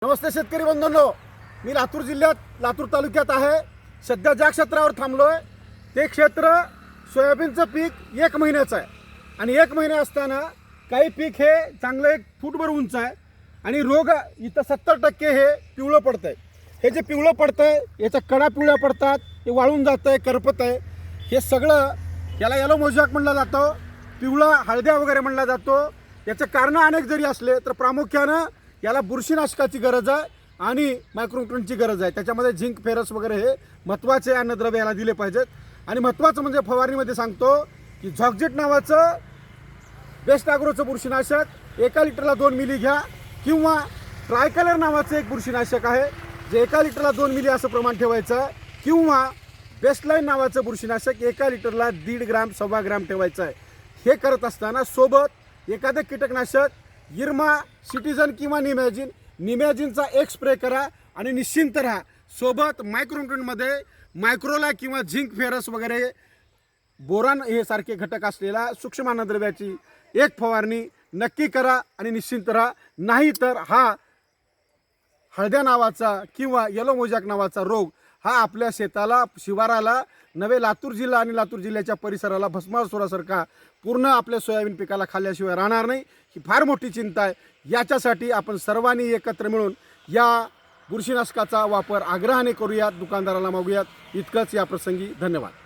नमस्ते शेतकरी बंधूंनो, मी लातूर जिल्ह्यात लातूर तालुक्यात आहे। सध्या ज्या क्षेत्रावर थांबलोय ते क्षेत्र सोयाबीनचं पीक 1 महिन्याचं आहे आणि 1 महिना असताना काही पीक हे चांगलं 1 फूटभर उंच आहे आणि रोग इथं 70% हे पिवळं पडतंय। हे जे पिवळं पडतंय याच्या कडा पिवळ्या पडतात, हे वाळून जातंय, करपत आहे। हे सगळं याला येलो मोजॅक म्हणलं जातं, पिवळा हळद्या वगैरे म्हणलं जातो। याचे कारण अनेक जरी असले तर प्रामुख्याने याला बुरशीनाशकाची गरज आहे आणि मायक्रोन्यूट्रनची गरज आहे। त्याच्यामध्ये झिंक, फेरस वगैरे हे महत्त्वाचे अन्नद्रव्य याला दिले पाहिजेत। आणि महत्त्वाचं म्हणजे फवारणीमध्ये सांगतो की झॉकजेट नावाचं बेस्ट ॲग्रोचं बुरशीनाशक 1 लिटरला 2 मिली घ्या, किंवा ट्रायकलर नावाचं एक बुरशीनाशक आहे जे 1 लिटरला 2 मिली असं प्रमाण ठेवायचं आहे, किंवा बेस्टलाईन नावाचं बुरशीनाशक 1 लिटरला 1.5 ग्रॅम 1.25 ग्रॅम ठेवायचं आहे। हे करत असताना सोबत एखादं कीटकनाशक इरमा, सिटीजन किंवा निमॅजिनचा 1 स्प्रे करा आणि निश्चिंत राहा। सोबत मायक्रोन्यूट्रनमध्ये मायक्रोला किंवा झिंक, फेरस वगैरे बोरान हे सारखे घटक असलेला सूक्ष्म अन्नद्रव्याची 1 फवारणी नक्की करा आणि निश्चिंत राहा। नाहीतर हा हळद्या नावाचा किंवा येलो मोजॅक नावाचा रोग हा आपल्या शेताला, शिवाराला, नवे लातूर जिल्हा आणि लातूर जिल्ह्याच्या परिसराला भस्मासुरासारखा पूर्ण आपल्या सोयाबीन पिकाला खाल्ल्याशिवाय राहणार नाही। ही फार मोठी चिंता आहे। याच्यासाठी आपण सर्वांनी एकत्र मिळून या बुरशीनाशकाचा वापर आग्रहाने करूयात, दुकानदाराला मागूयात। इतकंच या प्रसंगी, धन्यवाद।